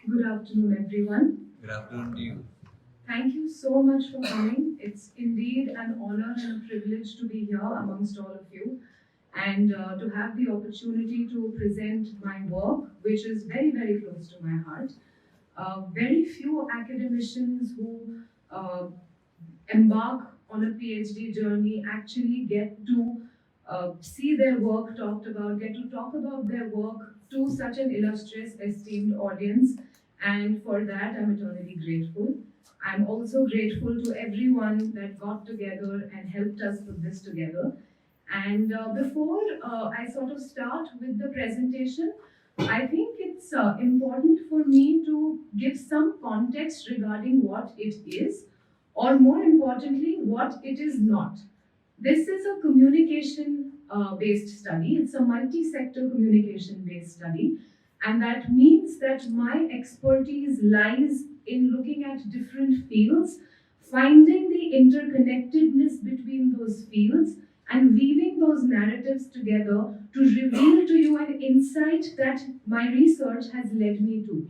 Good afternoon, everyone. Good afternoon to you. Thank you so much for coming. It's indeed an honor and a privilege to be here amongst all of you and to have the opportunity to present my work, which is very, very close to my heart. Very few academicians who embark on a PhD journey actually get to see their work talked about, get to talk about their work to such an illustrious, esteemed audience. And for that, I'm eternally grateful. I'm also grateful to everyone that got together and helped us put this together. And before I sort of start with the presentation, I think it's important for me to give some context regarding what it is, or more importantly, what it is not. This is a communication based study, it's a multi sector communication based study, and that means that my expertise lies in looking at different fields, finding the interconnectedness between those fields, and weaving those narratives together to reveal to you an insight that my research has led me to.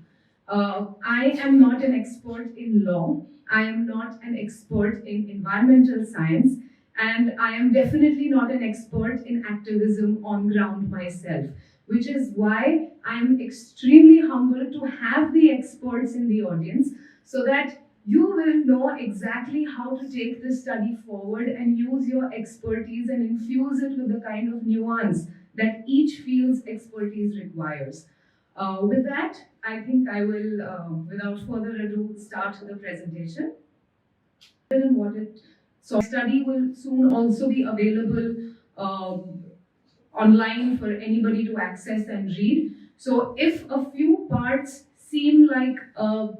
I am not an expert in law, I am not an expert in environmental science, and I am definitely not an expert in activism on ground myself, which is why I am extremely humbled to have the experts in the audience so that you will know exactly how to take this study forward and use your expertise and infuse it with the kind of nuance that each field's expertise requires. With that, I think I will, without further ado, start the presentation. And what it so study will soon also be available online for anybody to access and read. So if a few parts seem like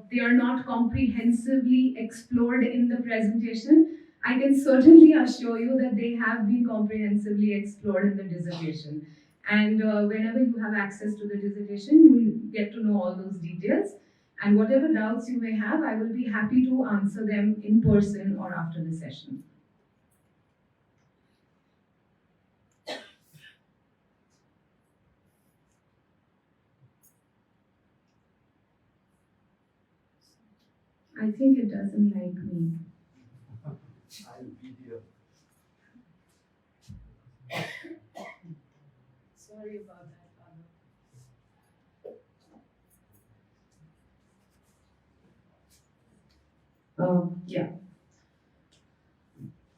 they are not comprehensively explored in the presentation, I can certainly assure you that they have been comprehensively explored in the dissertation. And whenever you have access to the dissertation, you will get to know all those details. And whatever doubts you may have, I will be happy to answer them in person or after the session. I think it doesn't like me. I'll be here. Sorry about that, Father. Yeah.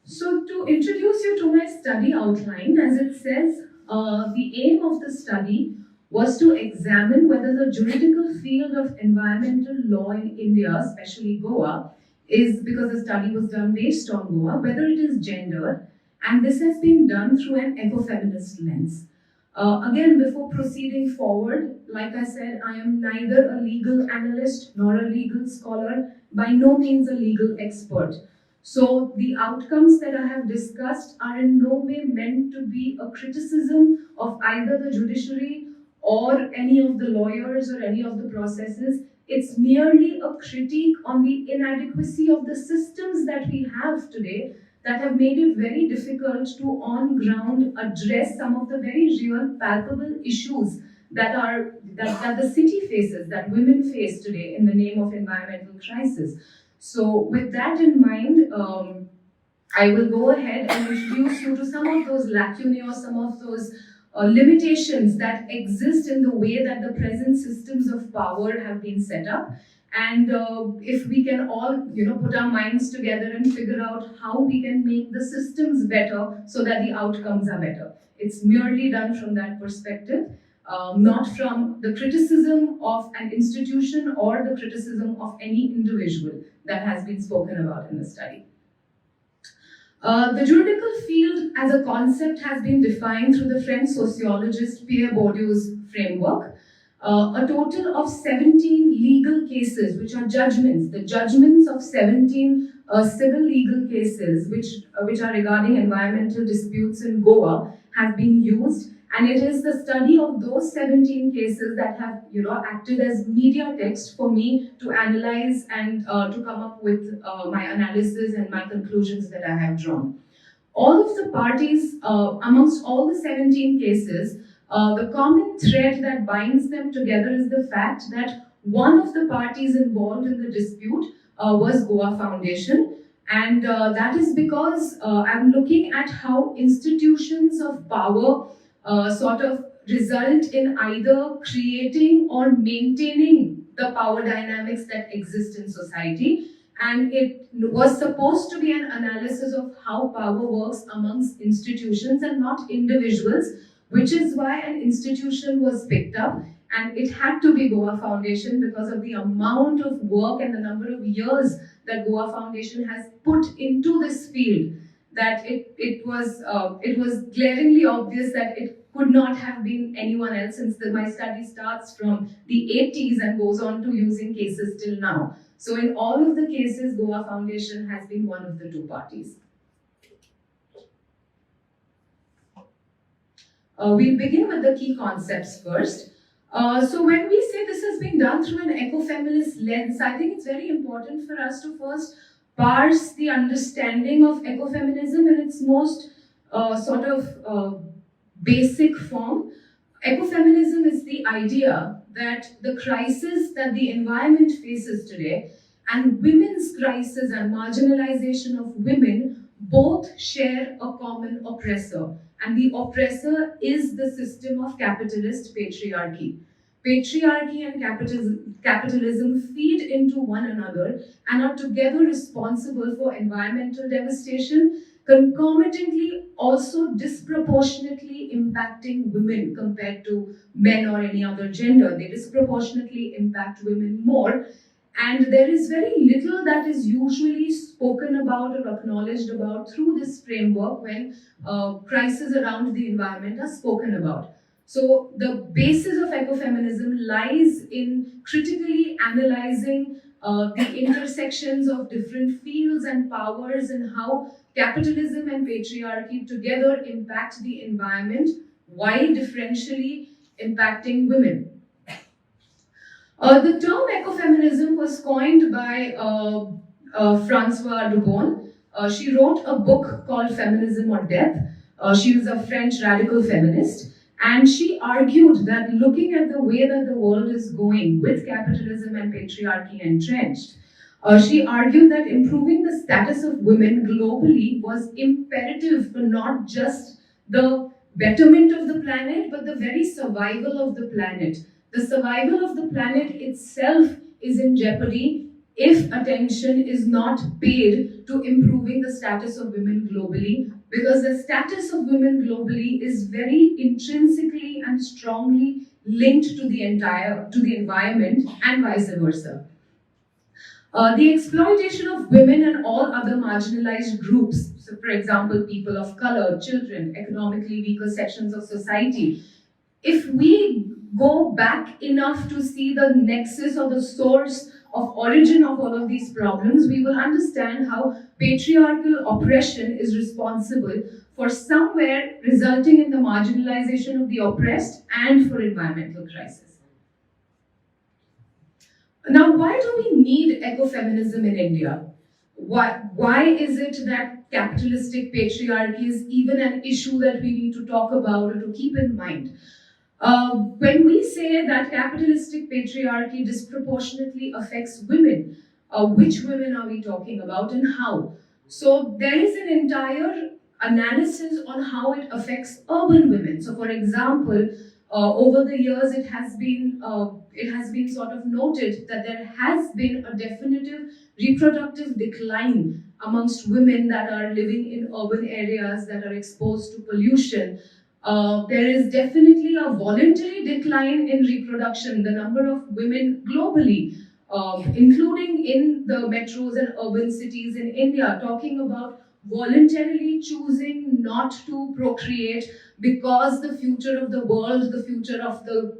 So to introduce you to my study outline, as it says, the aim of the study was to examine whether the juridical field of environmental law in India, especially Goa, is, because the study was done based on Goa, whether it is gendered, and this has been done through an ecofeminist lens. Again, before proceeding forward, like I said, I am neither a legal analyst nor a legal scholar, by no means a legal expert. So the outcomes that I have discussed are in no way meant to be a criticism of either the judiciary or any of the lawyers or any of the processes. It's merely a critique on the inadequacy of the systems that we have today that have made it very difficult to on ground address some of the very real palpable issues that the city faces, that women face today in the name of environmental crisis. So with that in mind, I will go ahead and introduce you to some of those lacunae or some of those limitations that exist in the way that the present systems of power have been set up. And if we can all, put our minds together and figure out how we can make the systems better so that the outcomes are better. It's merely done from that perspective. Not from the criticism of an institution or the criticism of any individual that has been spoken about in the study. The juridical field as a concept has been defined through the French sociologist Pierre Bourdieu's framework. A total of 17 legal cases, which are judgments, the judgments of 17 civil legal cases, which are regarding environmental disputes in Goa, have been used. And it is the study of those 17 cases that have, acted as media text for me to analyze and to come up with my analysis and my conclusions that I have drawn. All of the parties, amongst all the 17 cases, the common thread that binds them together is the fact that one of the parties involved in the dispute was Goa Foundation. And that is because I'm looking at how institutions of power sort of result in either creating or maintaining the power dynamics that exist in society. And it was supposed to be an analysis of how power works amongst institutions and not individuals, which is why an institution was picked up, and it had to be Goa Foundation because of the amount of work and the number of years that Goa Foundation has put into this field, that it was glaringly obvious that it could not have been anyone else, since my study starts from the 80s and goes on to using cases till now. So in all of the cases, Goa Foundation has been one of the two parties. We'll begin with the key concepts first. So when we say this has been done through an ecofeminist lens, I think it's very important for us to first parse the understanding of ecofeminism in its most basic form. Ecofeminism is the idea that the crisis that the environment faces today and women's crisis and marginalization of women both share a common oppressor. And the oppressor is the system of capitalist patriarchy. Patriarchy and capitalism feed into one another and are together responsible for environmental devastation, concomitantly also disproportionately impacting women compared to men or any other gender. They disproportionately impact women more. And there is very little that is usually spoken about or acknowledged about through this framework when crises around the environment are spoken about. So the basis of ecofeminism lies in critically analyzing the intersections of different fields and powers and how capitalism and patriarchy together impact the environment while differentially impacting women. The term ecofeminism was coined by Françoise Dubon. She wrote a book called Feminism or Death. She was a French radical feminist, and she argued that looking at the way that the world is going with capitalism and patriarchy entrenched, she argued that improving the status of women globally was imperative for not just the betterment of the planet, but the very survival of the planet. The survival of the planet itself is in jeopardy if attention is not paid to improving the status of women globally, because the status of women globally is very intrinsically and strongly linked to the environment and vice versa. The exploitation of women and all other marginalized groups, so for example, people of color, children, economically weaker sections of society, if we go back enough to see the nexus or the source of origin of all of these problems, we will understand how patriarchal oppression is responsible for somewhere resulting in the marginalization of the oppressed and for environmental crisis. Now, why do we need ecofeminism in India? Why is it that capitalistic patriarchy is even an issue that we need to talk about or to keep in mind? When we say that capitalistic patriarchy disproportionately affects women, which women are we talking about and how? So there is an entire analysis on how it affects urban women. So for example, over the years it has been sort of noted that there has been a definitive reproductive decline amongst women that are living in urban areas that are exposed to pollution. There is definitely a voluntary decline in reproduction. The number of women globally, including in the metros and urban cities in India, talking about voluntarily choosing not to procreate because the future of the world, the future of the,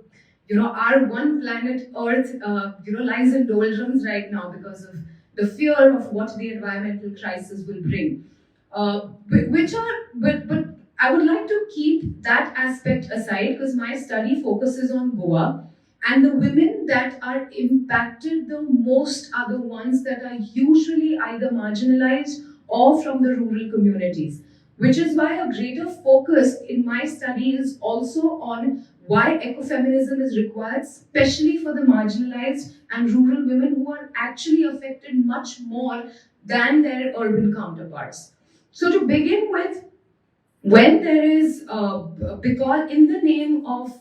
our one planet Earth, lies in doldrums right now because of the fear of what the environmental crisis will bring. But I would like to keep that aspect aside because my study focuses on Goa, and the women that are impacted the most are the ones that are usually either marginalized or from the rural communities. which is why a greater focus in my study is also on why ecofeminism is required, especially for the marginalized and rural women who are actually affected much more than their urban counterparts. So, to begin with, when there is, because in the name of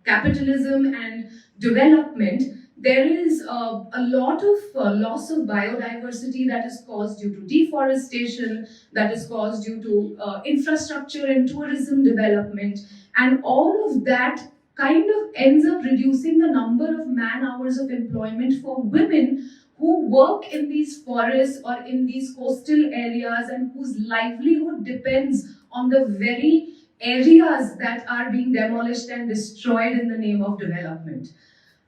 capitalism and development, there is a lot of loss of biodiversity that is caused due to deforestation, that is caused due to infrastructure and tourism development, and all of that kind of ends up reducing the number of man hours of employment for women who work in these forests or in these coastal areas and whose livelihood depends on the very areas that are being demolished and destroyed in the name of development.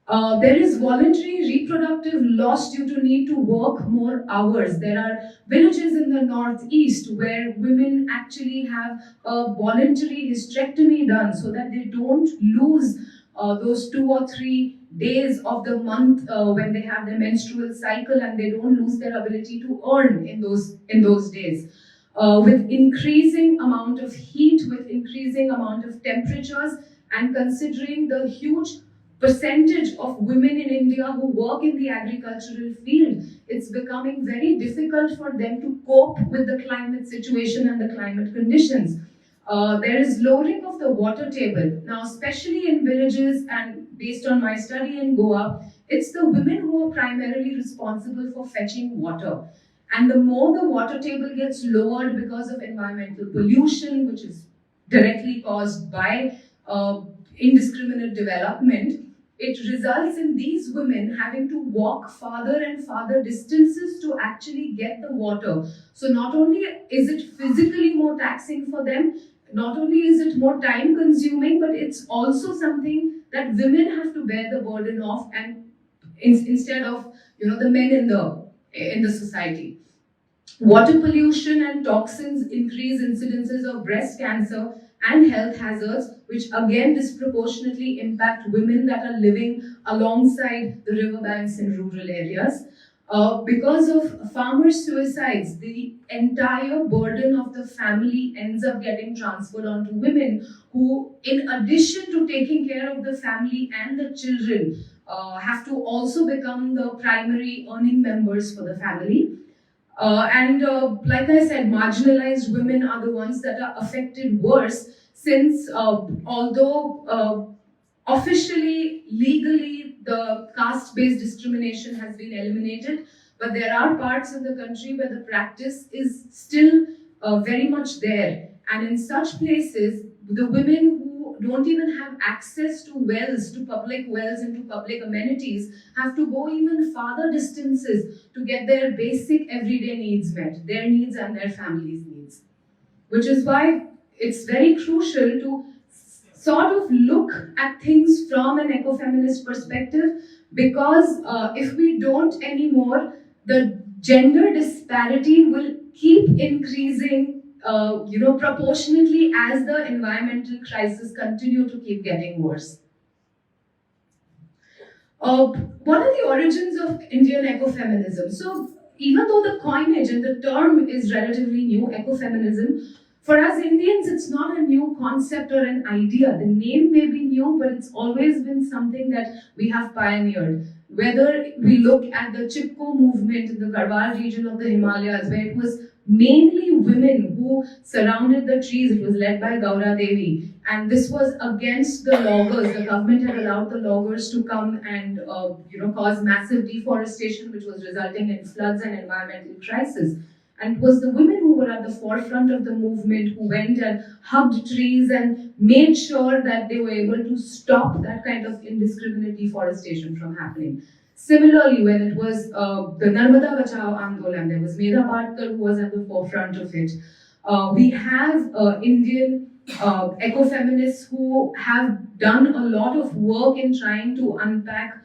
There is voluntary reproductive loss due to need to work more hours. There are villages in the northeast where women actually have a voluntary hysterectomy done so that they don't lose those 2 or 3 days of the month when they have their menstrual cycle, and they don't lose their ability to earn in those days. With increasing amount of heat, with increasing amount of temperatures, and considering the huge percentage of women in India who work in the agricultural field, it's becoming very difficult for them to cope with the climate situation and the climate conditions. There is lowering of the water table. Now, especially in villages, and based on my study in Goa, it's the women who are primarily responsible for fetching water. And the more the water table gets lowered because of environmental pollution, which is directly caused by indiscriminate development, it results in these women having to walk farther and farther distances to actually get the water. So not only is it physically more taxing for them, not only is it more time consuming, but it's also something that women have to bear the burden of, and instead of the men in the society. Water pollution and toxins increase incidences of breast cancer and health hazards, which again disproportionately impact women that are living alongside the riverbanks in rural areas. Because of farmer suicides, the entire burden of the family ends up getting transferred onto women who, in addition to taking care of the family and the children, have to also become the primary earning members for the family. Like I said, marginalized women are the ones that are affected worse, since although officially, legally, the caste-based discrimination has been eliminated, but there are parts of the country where the practice is still very much there. And in such places, the women who don't even have access to wells, to public wells and to public amenities, have to go even farther distances to get their basic everyday needs met, their needs and their families' needs. Which is why it's very crucial to sort of look at things from an ecofeminist perspective, because if we don't anymore, the gender disparity will keep increasing, proportionately as the environmental crisis continue to keep getting worse. What are the origins of Indian ecofeminism? So, even though the coinage and the term is relatively new, ecofeminism, for us Indians, it's not a new concept or an idea. The name may be new, but it's always been something that we have pioneered. Whether we look at the Chipko movement in the Garhwal region of the Himalayas, where it was mainly women who surrounded the trees, it was led by Gaura Devi. And this was against the loggers. The government had allowed the loggers to come and cause massive deforestation, which was resulting in floods and environmental crisis. And it was the women who were at the forefront of the movement, who went and hugged trees and made sure that they were able to stop that kind of indiscriminate deforestation from happening. Similarly, when it was the Narmada Bachao Andolan, there was Medha Patkar who was at the forefront of it. We have Indian ecofeminists who have done a lot of work in trying to unpack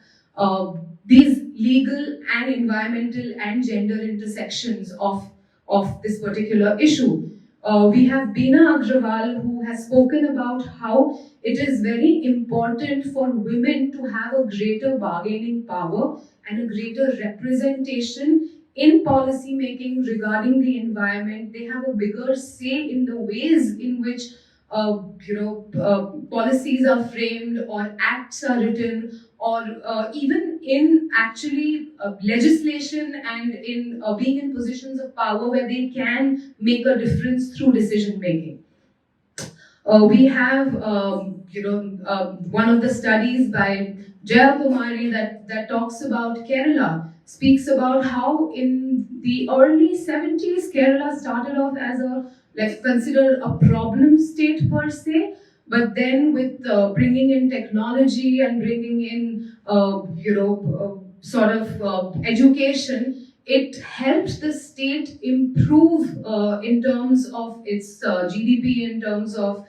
these legal and environmental and gender intersections of this particular issue. We have Beena Agrawal, who has spoken about how it is very important for women to have a greater bargaining power and a greater representation in policy making regarding the environment. They have a bigger say in the ways in which policies are framed or acts are written, or even in actually legislation and in being in positions of power where they can make a difference through decision making. We have, one of the studies by Jaya Kumari that talks about Kerala, speaks about how in the early 70s, Kerala started off as considered a problem state per se, but then with bringing in technology and bringing in, education, it helped the state improve in terms of its GDP, in terms of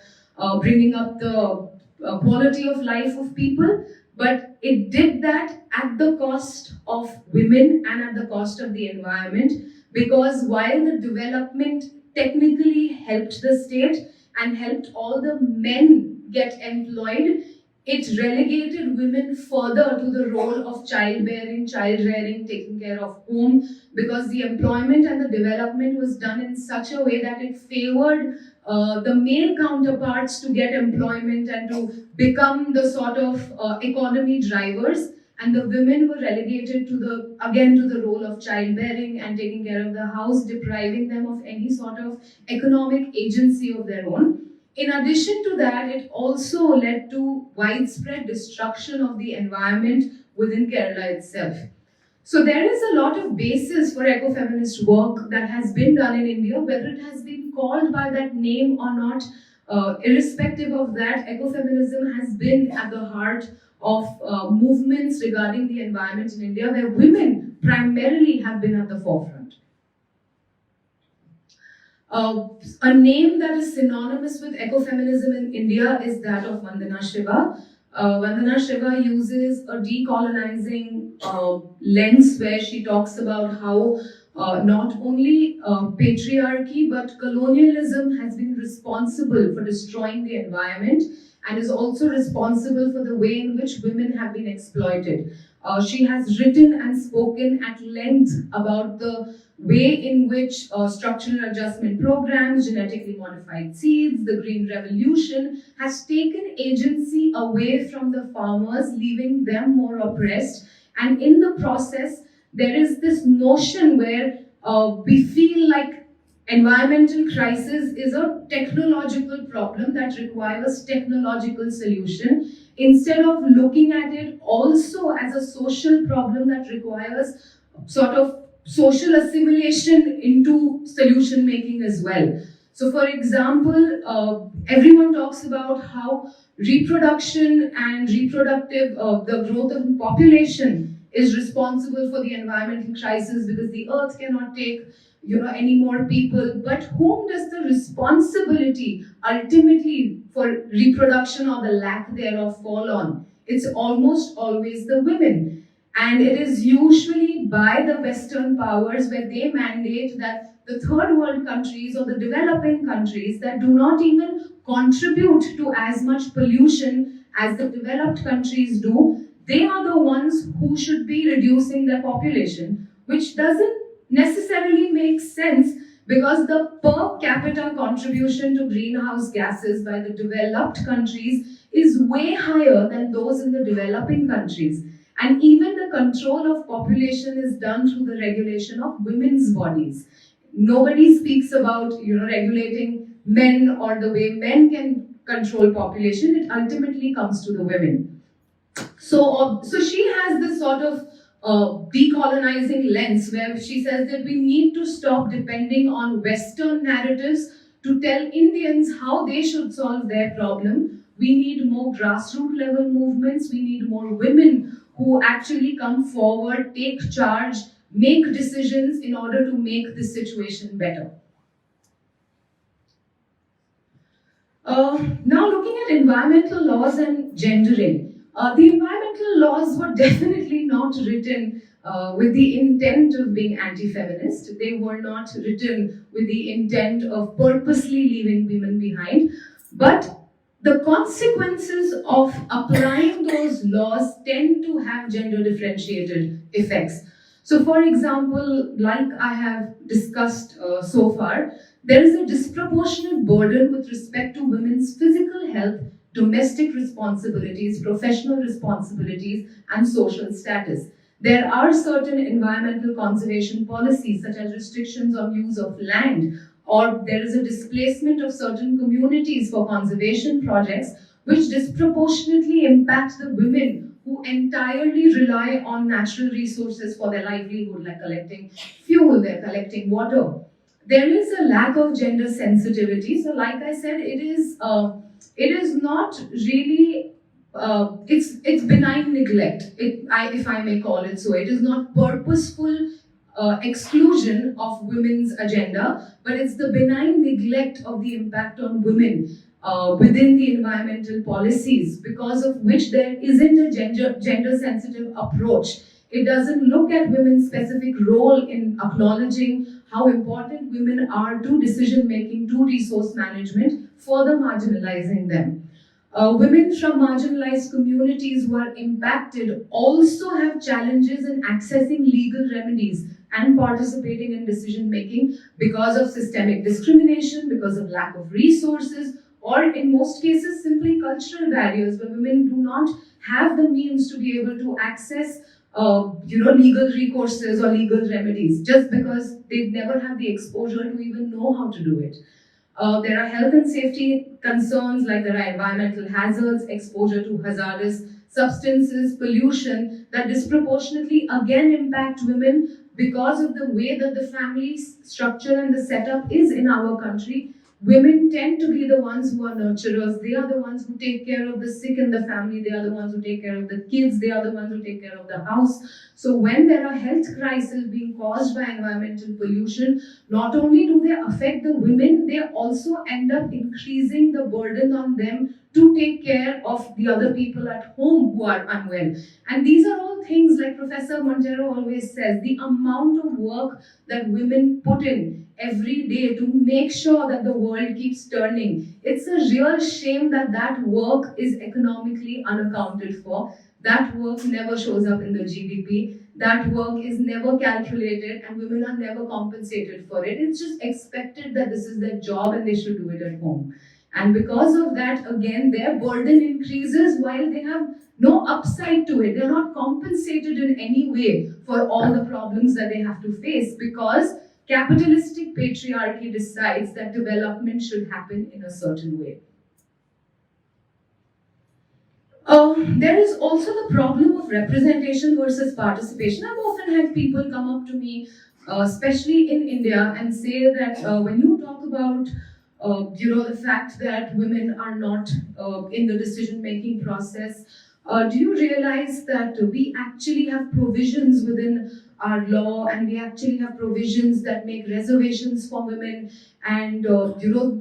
bringing up the quality of life of people, but it did that at the cost of women and at the cost of the environment, because while the development technically helped the state and helped all the men get employed, it relegated women further to the role of childbearing, child rearing, taking care of home, because the employment and the development was done in such a way that it favored the male counterparts to get employment and to become the sort of economy drivers, and the women were relegated to the role of childbearing and taking care of the house, depriving them of any sort of economic agency of their own. In addition to that, it also led to widespread destruction of the environment within Kerala itself. So there is a lot of basis for ecofeminist work that has been done in India, whether it has been called by that name or not. Irrespective of that, ecofeminism has been at the heart of movements regarding the environment in India, where women primarily have been at the forefront. A name that is synonymous with ecofeminism in India is that of Vandana Shiva. Vandana Shiva uses a decolonizing lens where she talks about how not only patriarchy but colonialism has been responsible for destroying the environment and is also responsible for the way in which women have been exploited. She has written and spoken at length about the way in which structural adjustment programs, genetically modified seeds, the Green Revolution has taken agency away from the farmers, leaving them more oppressed. And in the process, there is this notion where we feel like environmental crisis is a technological problem that requires technological solution, instead of looking at it also as a social problem that requires sort of social assimilation into solution making as well. So, for example, everyone talks about how reproduction and the growth of population is responsible for the environmental crisis because the earth cannot take any more people. But whom does the responsibility ultimately for reproduction or the lack thereof fall on? It's almost always the women. And it is usually by the Western powers where they mandate that the third world countries or the developing countries that do not even contribute to as much pollution as the developed countries do, they are the ones who should be reducing their population, which doesn't necessarily make sense because the per capita contribution to greenhouse gases by the developed countries is way higher than those in the developing countries. And even the control of population is done through the regulation of women's bodies. Nobody speaks about regulating men or the way men can control population. It ultimately comes to the women. So she has this sort of decolonizing lens where she says that we need to stop depending on Western narratives to tell Indians how they should solve their problem. We need more grassroots level movements. We need more women who actually come forward, take charge, make decisions in order to make this situation better. Now looking at environmental laws and gendering. The environmental laws were definitely not written with the intent of being anti-feminist. They were not written with the intent of purposely leaving women behind. But the consequences of applying those laws tend to have gender differentiated effects. So, for example, like I have discussed so far, there is a disproportionate burden with respect to women's physical health, domestic responsibilities, professional responsibilities, and social status. There are certain environmental conservation policies, such as restrictions on use of land, or there is a displacement of certain communities for conservation projects, which disproportionately impact the women who entirely rely on natural resources for their livelihood, like collecting fuel, they're collecting water. There is a lack of gender sensitivity. So, like I said, it is not really it's benign neglect. If I may call it so, it is not purposeful exclusion of women's agenda, but it's the benign neglect of the impact on women within the environmental policies, because of which there isn't a gender sensitive approach. It doesn't look at women's specific role in acknowledging how important women are to decision making, to resource management, further marginalizing them. Women from marginalized communities who are impacted also have challenges in accessing legal remedies and participating in decision making because of systemic discrimination, because of lack of resources, or in most cases, simply cultural barriers where women do not have the means to be able to access legal recourses or legal remedies, just because they never have the exposure to even know how to do it. There are health and safety concerns, like there are environmental hazards, exposure to hazardous substances, pollution, that disproportionately again impact women because of the way that the family structure and the setup is in our country. Women tend to be the ones who are nurturers. They are the ones who take care of the sick in the family. They are the ones who take care of the kids. They are the ones who take care of the house. So when there are health crises being caused by environmental pollution, not only do they affect the women, they also end up increasing the burden on them to take care of the other people at home who are unwell. And these are all things, like Professor Montero always says, the amount of work that women put in every day to make sure that the world keeps turning. It's a real shame that that work is economically unaccounted for. That work never shows up in the GDP. That work is never calculated, and women are never compensated for it. It's just expected that this is their job and they should do it at home. And because of that, again, their burden increases while they have no upside to it. They're not compensated in any way for all the problems that they have to face, because capitalistic patriarchy decides that development should happen in a certain way. There is also the problem of representation versus participation. I've often had people come up to me, especially in India, and say that when you talk about the fact that women are not in the decision-making process, do you realize that we actually have provisions within our law, and we actually have provisions that make reservations for women, and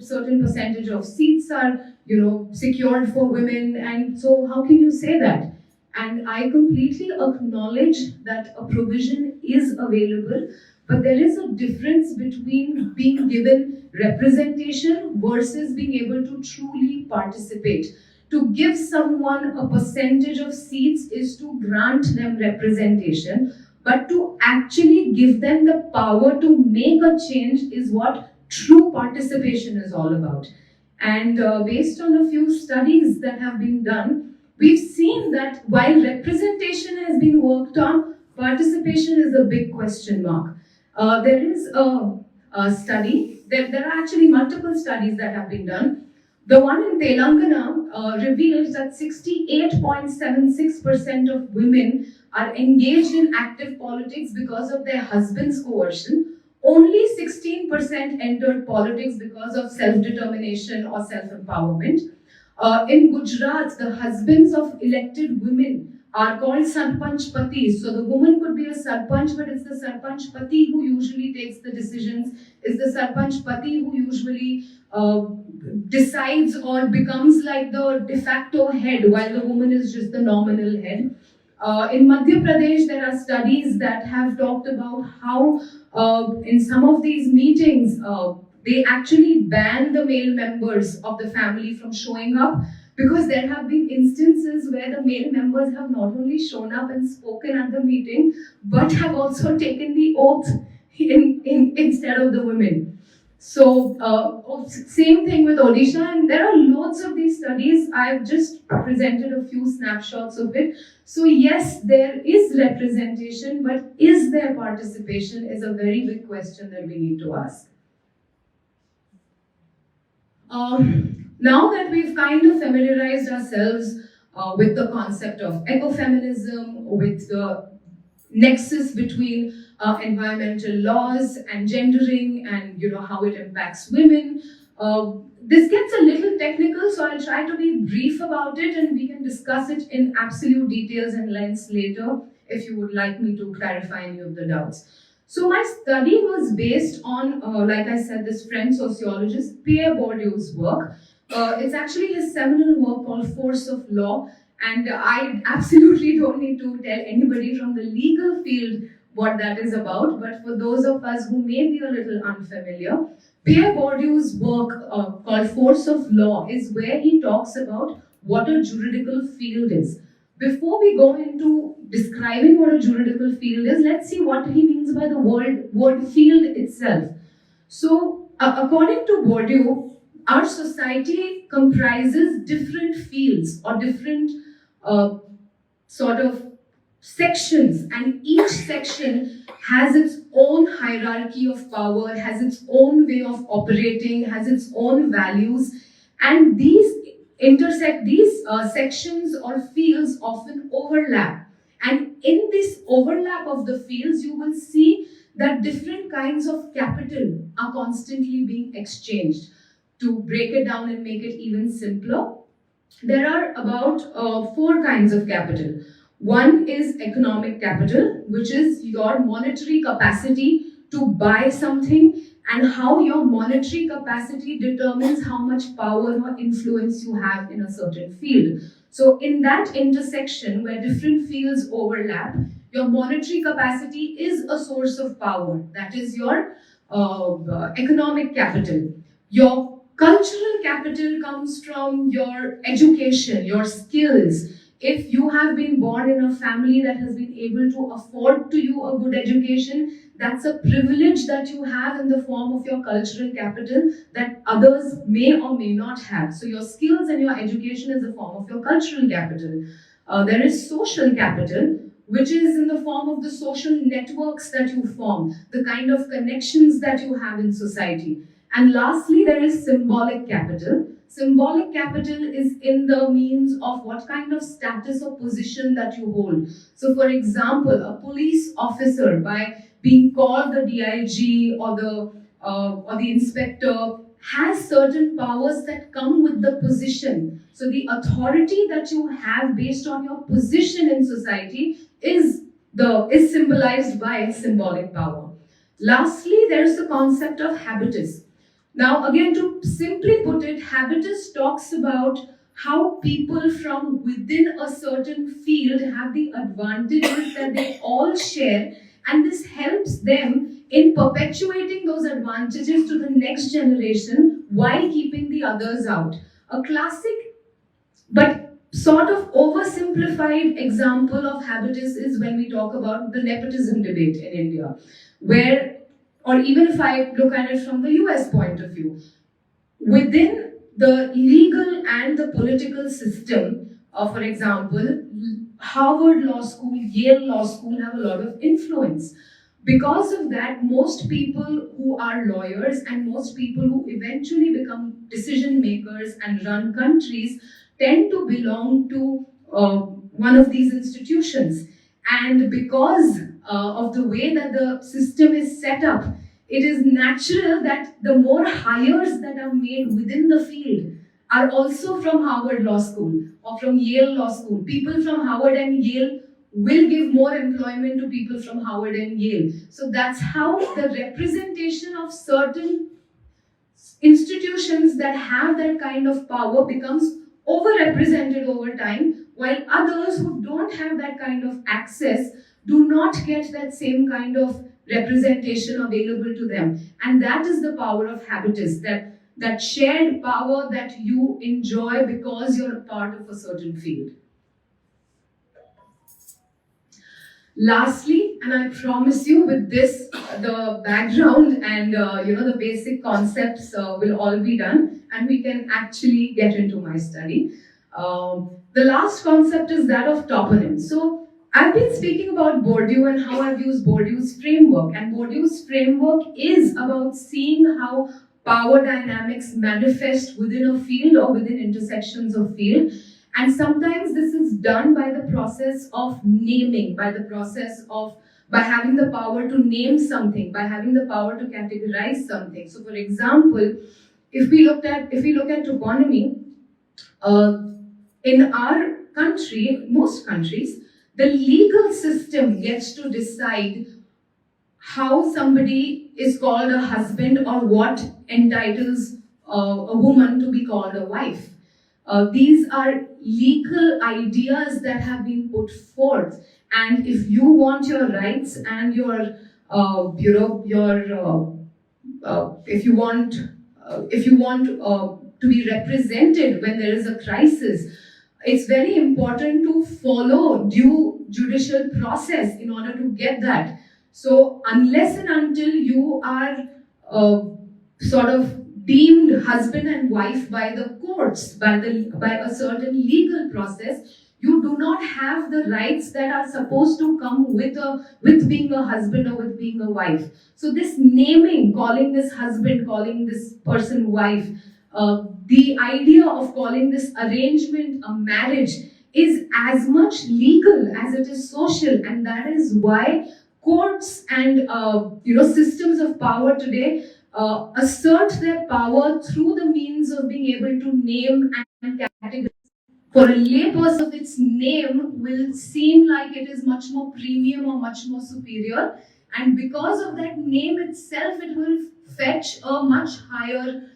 certain percentage of seats are secured for women, and so how can you say that? And I completely acknowledge that a provision is available, but there is a difference between being given representation versus being able to truly participate. To give someone a percentage of seats is to grant them representation, but to actually give them the power to make a change is what true participation is all about. And based on a few studies that have been done, we've seen that while representation has been worked on, participation is a big question mark. There is a study, there are actually multiple studies that have been done. The one in Telangana reveals that 68.76% of women are engaged in active politics because of their husband's coercion. Only 16% entered politics because of self-determination or self-empowerment. In Gujarat, the husbands of elected women are called sarpanch patis. So the woman could be a sarpanch, but it's the sarpanch pati who usually takes the decisions. It's the sarpanch pati who usually decides or becomes like the de facto head, while the woman is just the nominal head. In Madhya Pradesh, there are studies that have talked about how in some of these meetings, they actually ban the male members of the family from showing up, Because there have been instances where the male members have not only shown up and spoken at the meeting, but have also taken the oath instead of the women. So, same thing with Odisha, and there are loads of these studies. I've just presented a few snapshots of it. So, yes, there is representation, but is there participation is a very big question that we need to ask. Now that we've kind of familiarized ourselves with the concept of ecofeminism, with the nexus between environmental laws and gendering, and how it impacts women. This gets a little technical, so I'll try to be brief about it, and we can discuss it in absolute details and lengths later if you would like me to clarify any of the doubts. So my study was based on, like I said, this French sociologist Pierre Bourdieu's work. It's actually his seminal work called Force of Law, and I absolutely don't need to tell anybody from the legal field what that is about, but for those of us who may be a little unfamiliar, Pierre Bourdieu's work called Force of Law is where he talks about what a juridical field is. Before we go into describing what a juridical field is, let's see what he means by the word field itself. So, according to Bourdieu, our society comprises different fields or different sort of sections, and each section has its own hierarchy of power, has its own way of operating, has its own values, and these sections or fields often overlap. And in this overlap of the fields, you will see that different kinds of capital are constantly being exchanged. To break it down and make it even simpler, there are about four kinds of capital. One is economic capital, which is your monetary capacity to buy something, and how your monetary capacity determines how much power or influence you have in a certain field. So, in that intersection where different fields overlap, your monetary capacity is a source of power. That is your economic capital. Your cultural capital comes from your education, your skills. If you have been born in a family that has been able to afford to you a good education, that's a privilege that you have in the form of your cultural capital that others may or may not have. So your skills and your education is a form of your cultural capital. There is social capital, which is in the form of the social networks that you form, the kind of connections that you have in society. And lastly, there is symbolic capital. Symbolic capital is in the means of what kind of status or position that you hold. So, for example, a police officer, by being called the DIG or the inspector, has certain powers that come with the position. So, the authority that you have based on your position in society is symbolized by symbolic power. Lastly, there is the concept of habitus. Now, again, to simply put it, habitus talks about how people from within a certain field have the advantages that they all share, and this helps them in perpetuating those advantages to the next generation while keeping the others out. A classic but sort of oversimplified example of habitus is when we talk about the nepotism debate in India, where, or even if I look at it from the US point of view, within the legal and the political system, for example, Harvard Law School, Yale Law School have a lot of influence. Because of that, most people who are lawyers and most people who eventually become decision makers and run countries tend to belong to one of these institutions. And because of the way that the system is set up, it is natural that the more hires that are made within the field are also from Harvard Law School or from Yale Law School. People from Harvard and Yale will give more employment to people from Harvard and Yale. So that's how the representation of certain institutions that have that kind of power becomes overrepresented over time, while others who don't have that kind of access do not get that same kind of representation available to them. And that is the power of habitus, that that shared power that you enjoy because you're a part of a certain field. Lastly, and I promise you with this, the background and the basic concepts will all be done, and we can actually get into my study. The last concept is that of toponyms. So I've been speaking about Bourdieu and how I've used Bourdieu's framework, and Bourdieu's framework is about seeing how power dynamics manifest within a field or within intersections of field. And sometimes this is done by the process of naming, by having the power to name something, by having the power to categorize something. So, for example, if we look at toponymy, uh, in our country, most countries, the legal system gets to decide how somebody is called a husband or what entitles a woman to be called a wife. These are legal ideas that have been put forth, and if you want your rights and your, if you want to be represented when there is a crisis, it's very important to follow due judicial process in order to get that. So unless and until you are uh, sort of deemed husband and wife by the courts, by a certain legal process, you do not have the rights that are supposed to come with being a husband or with being a wife. So this naming, calling this husband, calling this person wife, the idea of calling this arrangement a marriage is as much legal as it is social, and that is why courts and systems of power today assert their power through the means of being able to name and categorize. For a layperson, its name will seem like it is much more premium or much more superior, and because of that name itself, it will fetch a much higher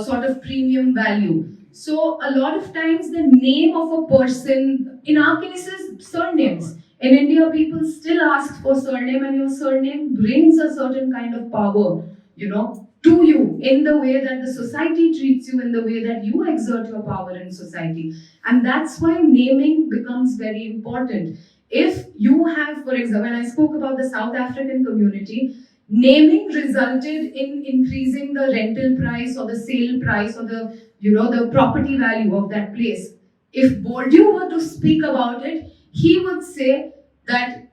sort of premium value. So, a lot of times, the name of a person, in our cases, surnames. In India, people still ask for surname, and your surname brings a certain kind of power, to you in the way that the society treats you, in the way that you exert your power in society. And that's why naming becomes very important. If you have, for example, when I spoke about the South African community, naming resulted in increasing the rental price or the sale price or the property value of that place. If Bourdieu were to speak about it, he would say that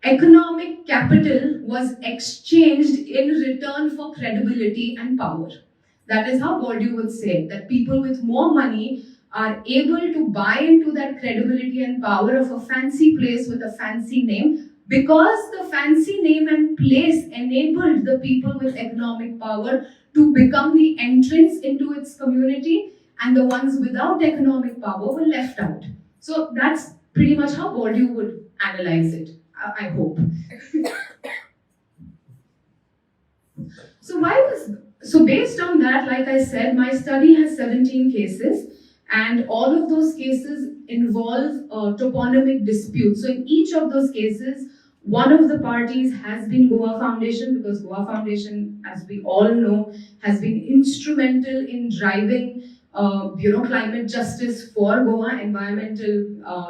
economic capital was exchanged in return for credibility and power. That is how Bourdieu would say that people with more money are able to buy into that credibility and power of a fancy place with a fancy name, because the fancy name and place enabled the people with economic power to become the entrance into its community, and the ones without economic power were left out. So that's pretty much how Bourdieu would analyze it, I hope. So based on that, like I said, my study has 17 cases, and all of those cases involve toponymic disputes. So in each of those cases, one of the parties has been Goa Foundation, because Goa Foundation, as we all know, has been instrumental in driving climate justice for Goa, environmental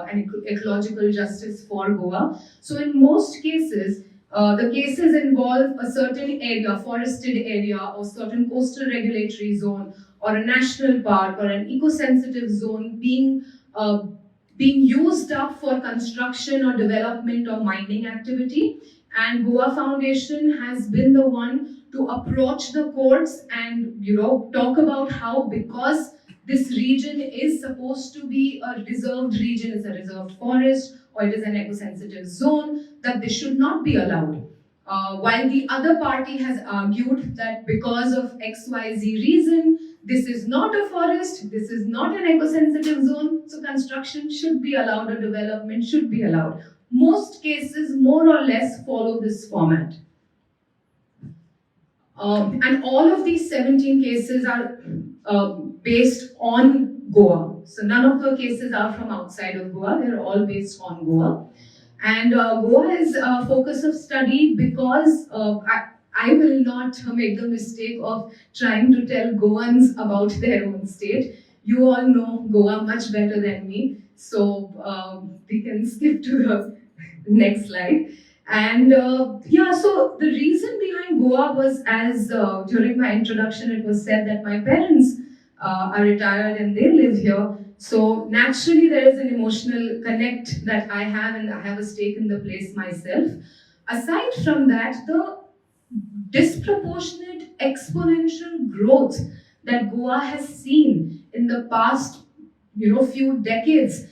and ecological justice for Goa. So in most cases, the cases involve a certain area, forested area, or certain coastal regulatory zone, or a national park, or an eco-sensitive zone being used up for construction or development or mining activity. And Goa Foundation has been the one to approach the courts and talk about how, because this region is supposed to be a reserved region, it's a reserved forest, or it is an eco-sensitive zone, that this should not be allowed. While the other party has argued that because of XYZ reason, this is not a forest, this is not an eco-sensitive zone, so construction should be allowed or development should be allowed. Most cases more or less follow this format. And all of these 17 cases are based on Goa. So none of the cases are from outside of Goa, they're all based on Goa. And Goa is a focus of study because I will not make the mistake of trying to tell Goans about their own state. You all know Goa much better than me, so we can skip to the next slide. And yeah, so the reason behind Goa was, as during my introduction it was said that my parents are retired and they live here. So naturally there is an emotional connect that I have, and I have a stake in the place myself. Aside from that, the disproportionate exponential growth that Goa has seen in the past, few decades,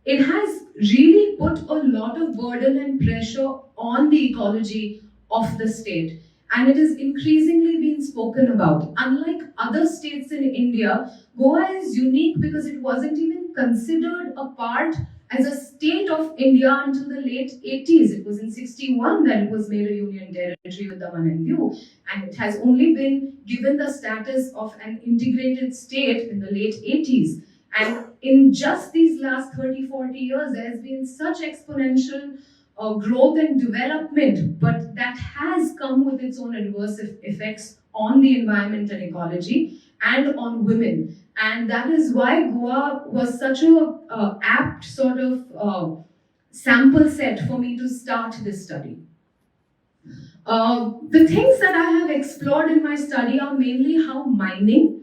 it has really put a lot of burden and pressure on the ecology of the state. And it is increasingly being spoken about. Unlike other states in India, Goa is unique because it wasn't even considered a part as a state of India until the late 80s. It was in 61 that it was made a union territory with Daman and Diu. And it has only been given the status of an integrated state in the late 80s. And in just these last 30, 40 years, there has been such exponential growth and development, but that has come with its own adverse effects on the environment and ecology and on women. And that is why Goa was such a apt sort of sample set for me to start this study. The things that I have explored in my study are mainly how mining,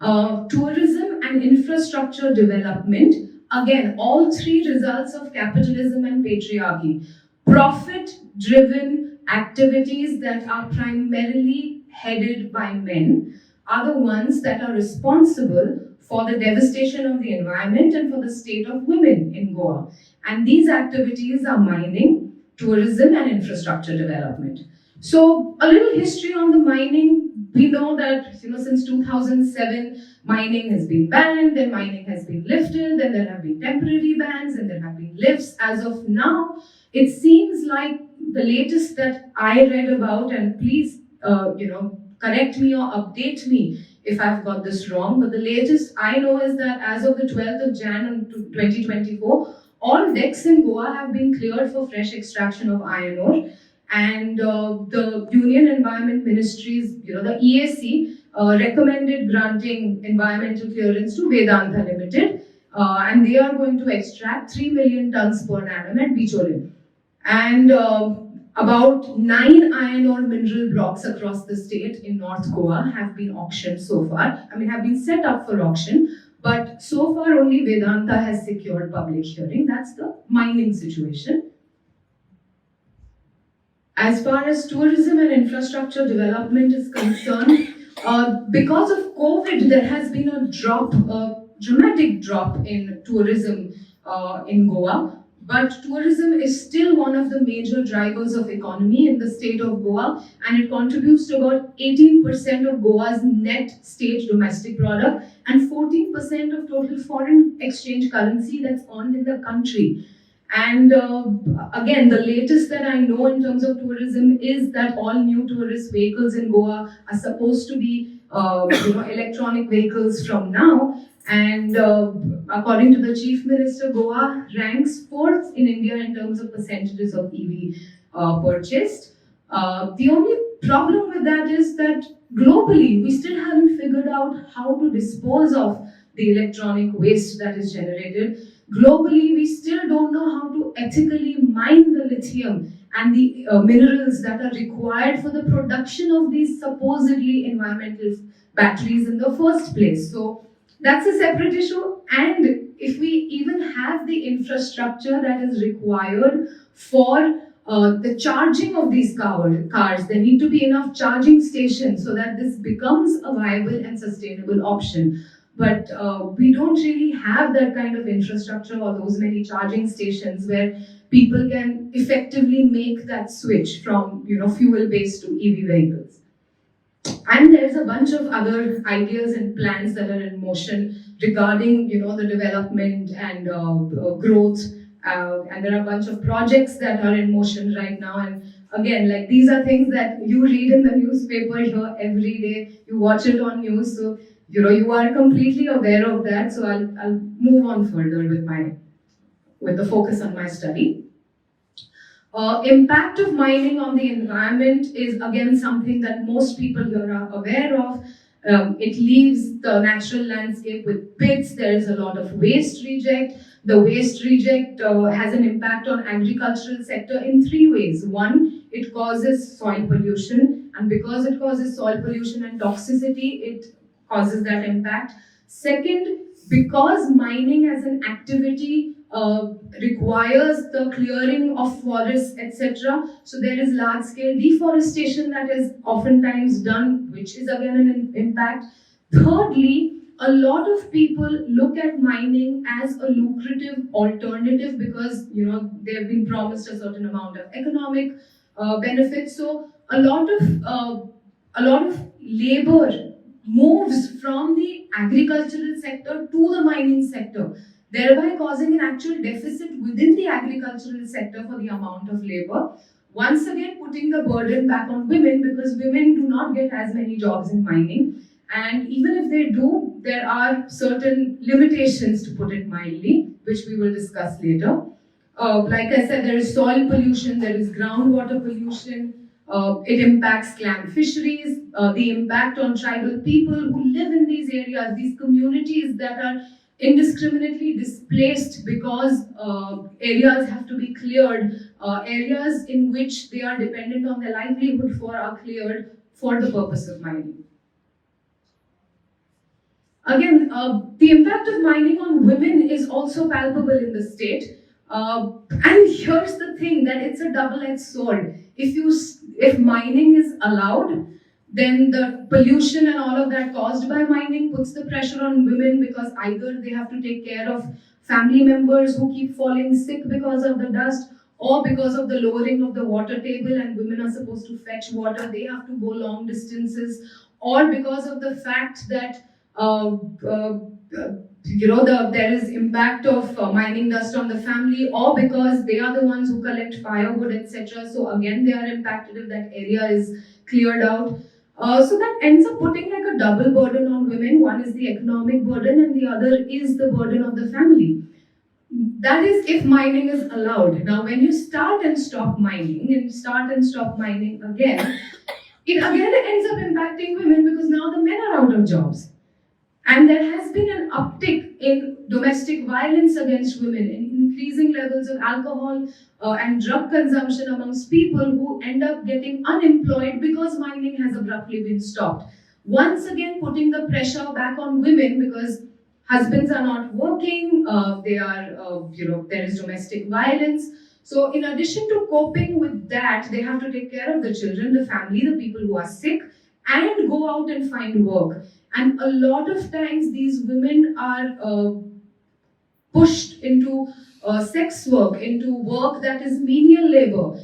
tourism and infrastructure development, again, all three results of capitalism and patriarchy. Profit driven activities that are primarily headed by men are the ones that are responsible for the devastation of the environment and for the state of women in Goa. And these activities are mining, tourism, and infrastructure development. So, a little history on the mining. We know that since 2007, mining has been banned, then mining has been lifted, then there have been temporary bans, and there have been lifts. As of now, it seems like the latest that I read about, and please, correct me or update me if I've got this wrong, but the latest I know is that as of the 12th of Jan 2024, all decks in Goa have been cleared for fresh extraction of iron ore. And the Union Environment Ministries, the EAC, recommended granting environmental clearance to Vedanta Limited, and they are going to extract 3 million tons per annum at Bicholin. And about 9 iron ore mineral blocks across the state in North Goa have been auctioned so far. Have been set up for auction, but so far only Vedanta has secured public hearing. That's the mining situation. As far as tourism and infrastructure development is concerned, because of COVID, there has been a dramatic drop in tourism in Goa. But tourism is still one of the major drivers of economy in the state of Goa, and it contributes to about 18% of Goa's net state domestic product and 14% of total foreign exchange currency that's earned in the country. And again, the latest that I know in terms of tourism is that all new tourist vehicles in Goa are supposed to be, electronic vehicles from now. And according to the Chief Minister, Goa ranks 4th in India in terms of percentages of EV purchased. The only problem with that is that globally, we still haven't figured out how to dispose of the electronic waste that is generated. Globally, we still don't know how to ethically mine the lithium and the minerals that are required for the production of these supposedly environmental batteries in the first place. So that's a separate issue. And if we even have the infrastructure that is required for the charging of these cars, there need to be enough charging stations so that this becomes a viable and sustainable option. But we don't really have that kind of infrastructure or those many charging stations where people can effectively make that switch from fuel-based to EV vehicles. And there's a bunch of other ideas and plans that are in motion regarding the development and growth. And there are a bunch of projects that are in motion right now. And again, like these are things that you read in the newspaper here every day. You watch it on news, so you are completely aware of that. So I'll move on further with the focus on my study. Impact of mining on the environment is again something that most people here are aware of. It leaves the natural landscape with pits. There is a lot of waste reject. The waste reject has an impact on agricultural sector in three ways. One, it causes soil pollution, and because it causes soil pollution and toxicity, it causes that impact. Second, because mining as an activity requires the clearing of forests, etc. So there is large-scale deforestation that is oftentimes done, which is again an impact. Thirdly, a lot of people look at mining as a lucrative alternative because they've been promised a certain amount of economic benefits. So a lot of labor moves from the agricultural sector to the mining sector, thereby causing an actual deficit within the agricultural sector for the amount of labor. Once again, putting the burden back on women because women do not get as many jobs in mining. And even if they do, there are certain limitations, to put it mildly, which we will discuss later. Like I said, there is soil pollution, there is groundwater pollution, it impacts clam fisheries, the impact on tribal people who live in these areas, these communities that are indiscriminately displaced because areas have to be cleared, areas in which they are dependent on their livelihood for are cleared for the purpose of mining. Again, the impact of mining on women is also palpable in the state. And here's the thing, that it's a double-edged sword. If mining is allowed, then the pollution and all of that caused by mining puts the pressure on women because either they have to take care of family members who keep falling sick because of the dust, or because of the lowering of the water table and women are supposed to fetch water, they have to go long distances, or because of the fact that uh, uh, there is impact of mining dust on the family, or because they are the ones who collect firewood, etc. So again, they are impacted if that area is cleared out. So that ends up putting like a double burden on women. One is the economic burden, and the other is the burden of the family. That is if mining is allowed. Now, when you start and stop mining, again, it again ends up impacting women because now the men are out of jobs. And there has been an uptick in domestic violence against women, in increasing levels of alcohol and drug consumption amongst people who end up getting unemployed because mining has abruptly been stopped. Once again, putting the pressure back on women because husbands are not working, there is domestic violence. So, in addition to coping with that, they have to take care of the children, the family, the people who are sick, and go out and find work. And a lot of times these women are pushed into sex work, into work that is menial labor,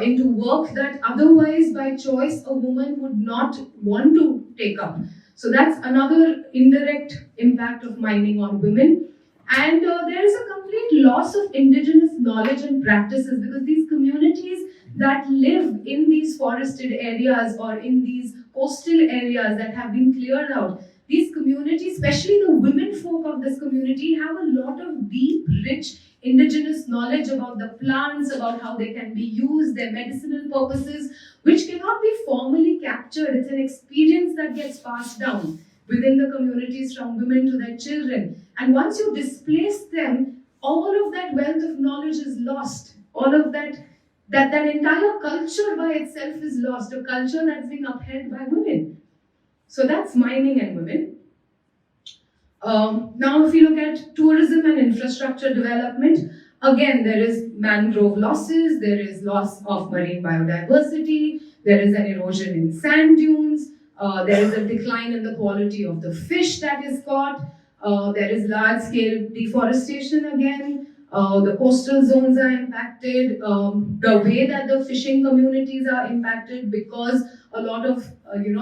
into work that otherwise by choice a woman would not want to take up. So that's another indirect impact of mining on women. And there is a complete loss of indigenous knowledge and practices because these communities that live in these forested areas or in these coastal areas that have been cleared out, these communities, especially the women folk of this community, have a lot of deep, rich indigenous knowledge about the plants, about how they can be used, their medicinal purposes, which cannot be formally captured. It's an experience that gets passed down within the communities from women to their children. And once you displace them, all of that wealth of knowledge is lost. All of that entire culture by itself is lost, a culture that's being upheld by women. So that's mining and women. Now, if you look at tourism and infrastructure development, again, there is mangrove losses, there is loss of marine biodiversity, there is an erosion in sand dunes, there is a decline in the quality of the fish that is caught, there is large-scale deforestation again, the coastal zones are impacted, the way that the fishing communities are impacted because a lot of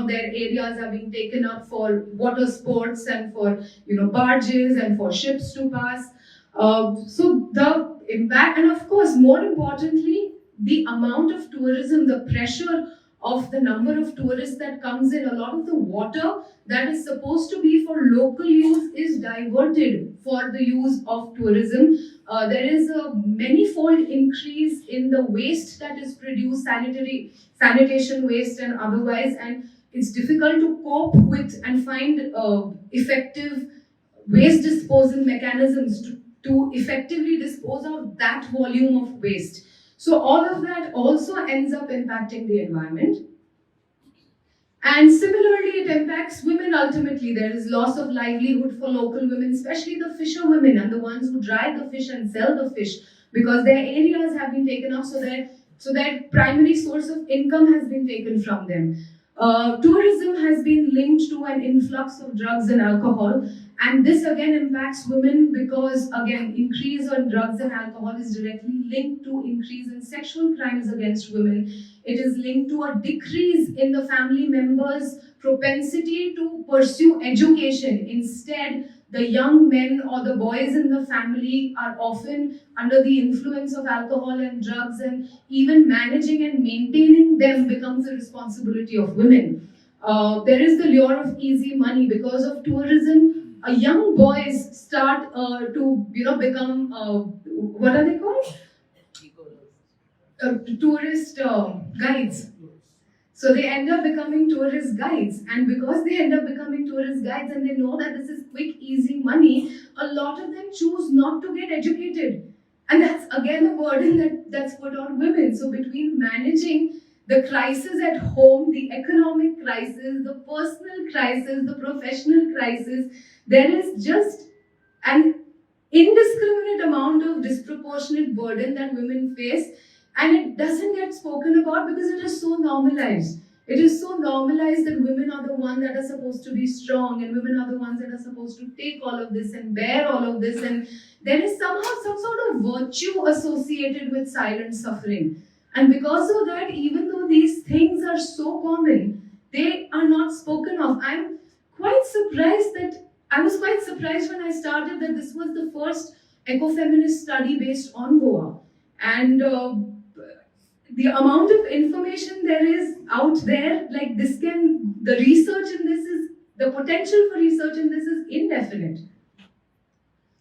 their areas are being taken up for water sports and for barges and for ships to pass. So the impact, and of course, more importantly, the amount of tourism, the pressure of the number of tourists that comes in, a lot of the water that is supposed to be for local use is diverted for the use of tourism. There is a many-fold increase in the waste that is produced, sanitation waste and otherwise, and it's difficult to cope with and find effective waste disposal mechanisms to effectively dispose of that volume of waste. So all of that also ends up impacting the environment. And similarly, it impacts women ultimately. There is loss of livelihood for local women, especially the fisher women and the ones who dry the fish and sell the fish, because their areas have been taken off, so their primary source of income has been taken from them. Tourism has been linked to an influx of drugs and alcohol, and this again impacts women because, again, increase on drugs and alcohol is directly linked to increase in sexual crimes against women. It is linked to a decrease in the family members' propensity to pursue education. Instead, the young men or the boys in the family are often under the influence of alcohol and drugs, and even managing and maintaining them becomes the responsibility of women. There is the lure of easy money. Because of tourism, young boys start to become what are they called? Tourist guides. So they end up becoming tourist guides, and because they end up becoming tourist guides and they know that this is quick, easy money, a lot of them choose not to get educated. And that's again a burden that's put on women. So between managing the crisis at home, the economic crisis, the personal crisis, the professional crisis, there is just an indiscriminate amount of disproportionate burden that women face, and it doesn't get spoken about because it is so normalized. It is so normalized that women are the ones that are supposed to be strong, and women are the ones that are supposed to take all of this and bear all of this, and there is somehow some sort of virtue associated with silent suffering. And because of that, even though these things are so common, they are not spoken of. I was quite surprised when I started that this was the first ecofeminist study based on Goa. And the amount of information there is out there, like the potential for research in this is indefinite.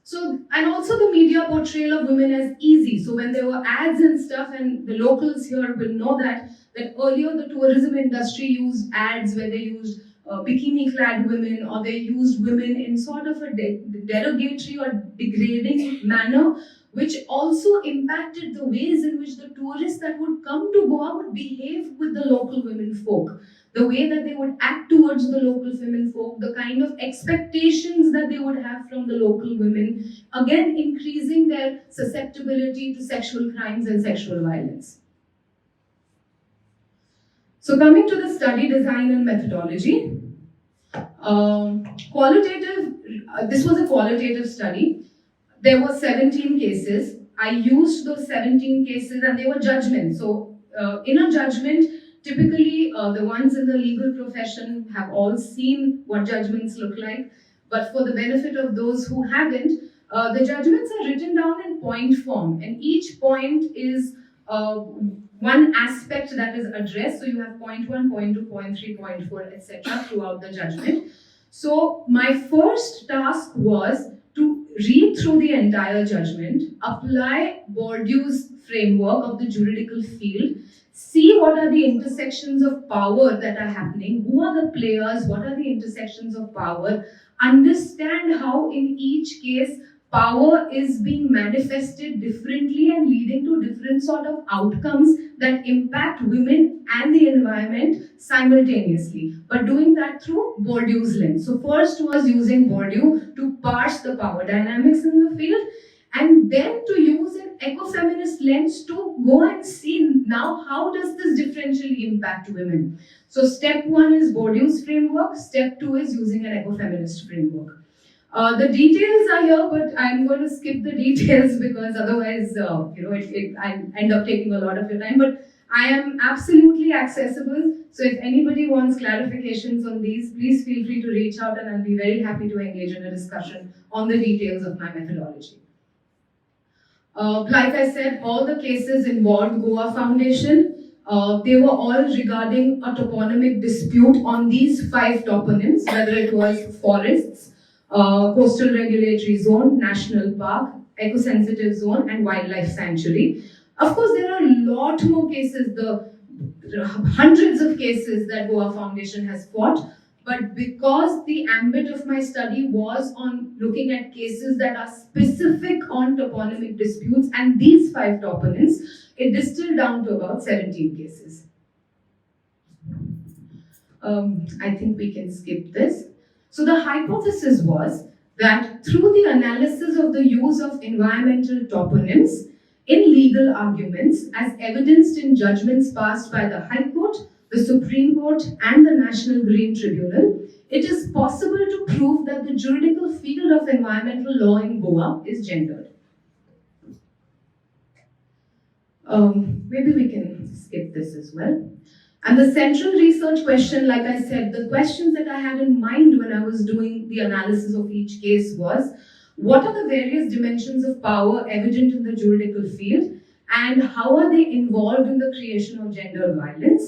So, and also the media portrayal of women as easy. So when there were ads and stuff, and the locals here will know that earlier the tourism industry used ads where they used bikini-clad women, or they used women in sort of a derogatory or degrading manner, which also impacted the ways in which the tourists that would come to Goa would behave with the local women folk, the way that they would act towards the local women folk, the kind of expectations that they would have from the local women, again increasing their susceptibility to sexual crimes and sexual violence. So coming to the study design and methodology, this was a qualitative study. There were 17 cases. I used those 17 cases and they were judgments. So in a judgment, typically the ones in the legal profession have all seen what judgments look like. But for the benefit of those who haven't, the judgments are written down in point form, and each point is one aspect that is addressed. So you have point 1, point 2, point 3, point 4, etc. throughout the judgment. So my first task was to read through the entire judgment, apply Bourdieu's framework of the juridical field, see what are the intersections of power that are happening, who are the players, what are the intersections of power, understand how in each case power is being manifested differently and leading to different sort of outcomes that impact women and the environment simultaneously, but doing that through Bourdieu's lens. So first was using Bourdieu to parse the power dynamics in the field, and then to use an ecofeminist lens to go and see now how does this differentially impact women. So step 1 is Bourdieu's framework, step 2 is using an ecofeminist framework. The details are here, but I'm going to skip the details because otherwise, I end up taking a lot of your time. But I am absolutely accessible. So if anybody wants clarifications on these, please feel free to reach out, and I'll be very happy to engage in a discussion on the details of my methodology. Like I said, all the cases involved Goa Foundation. They were all regarding a toponymic dispute on these 5 toponyms, whether it was forests, coastal regulatory zone, national park, eco-sensitive zone, and wildlife sanctuary. Of course, there are a lot more cases, the hundreds of cases that Goa Foundation has fought. But because the ambit of my study was on looking at cases that are specific on toponymic disputes and these 5 toponyms, it distilled down to about 17 cases. I think we can skip this. So the hypothesis was that through the analysis of the use of environmental toponyms in legal arguments, as evidenced in judgments passed by the High Court, the Supreme Court, and the National Green Tribunal, it is possible to prove that the juridical field of environmental law in Goa is gendered. Maybe we can skip this as well. And the central research question, like I said, the questions that I had in mind when I was doing the analysis of each case was, what are the various dimensions of power evident in the juridical field, and how are they involved in the creation of gender violence?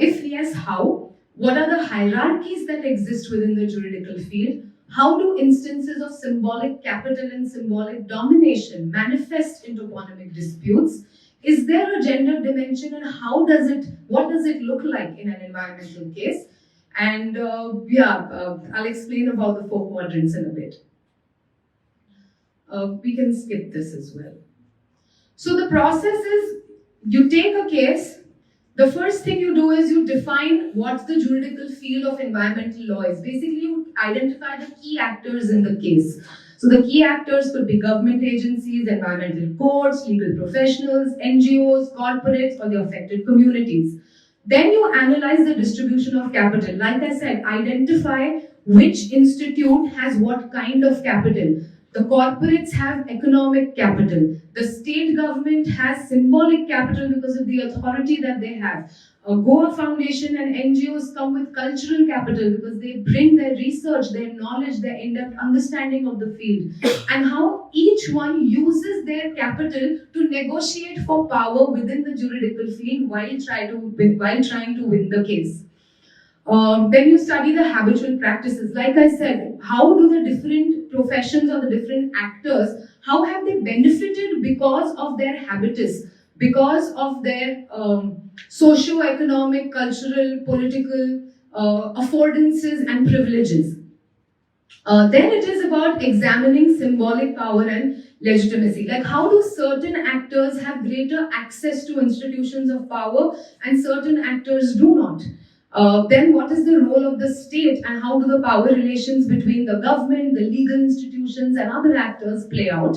If yes, how? What are the hierarchies that exist within the juridical field? How do instances of symbolic capital and symbolic domination manifest in toponymic disputes? Is there a gender dimension, and what does it look like in an environmental case? And I'll explain about the 4 quadrants in a bit. We can skip this as well. So the process is, you take a case, the first thing you do is you define what the juridical field of environmental law is. Basically, you identify the key actors in the case. So the key actors could be government agencies, environmental courts, legal professionals, NGOs, corporates, or the affected communities. Then you analyze the distribution of capital. Like I said, identify which institute has what kind of capital. The corporates have economic capital. The state government has symbolic capital because of the authority that they have. Goa Foundation and NGOs come with cultural capital because they bring their research, their knowledge, their in-depth understanding of the field, and how each one uses their capital to negotiate for power within the juridical field while trying to win the case. Then you study the habitual practices. Like I said, how do the different professions or the different actors, how have they benefited because of their habitus, because of their socio-economic, cultural, political affordances and privileges. Then it is about examining symbolic power and legitimacy. Like, how do certain actors have greater access to institutions of power and certain actors do not? Then what is the role of the state, and how do the power relations between the government, the legal institutions and other actors play out?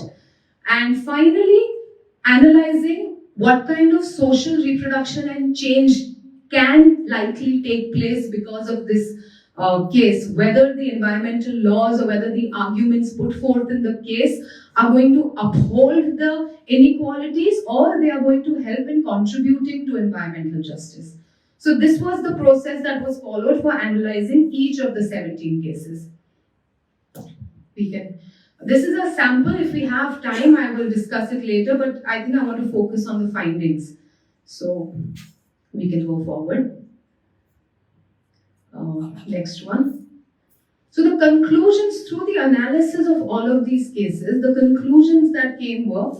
And finally, analyzing what kind of social reproduction and change can likely take place because of this case, whether the environmental laws or whether the arguments put forth in the case are going to uphold the inequalities or they are going to help in contributing to environmental justice. So this was the process that was followed for analyzing each of the 17 cases. This is a sample. If we have time, I will discuss it later, but I think I want to focus on the findings. So we can go forward. Next one. So the conclusions through the analysis of all of these cases, the conclusions that came were,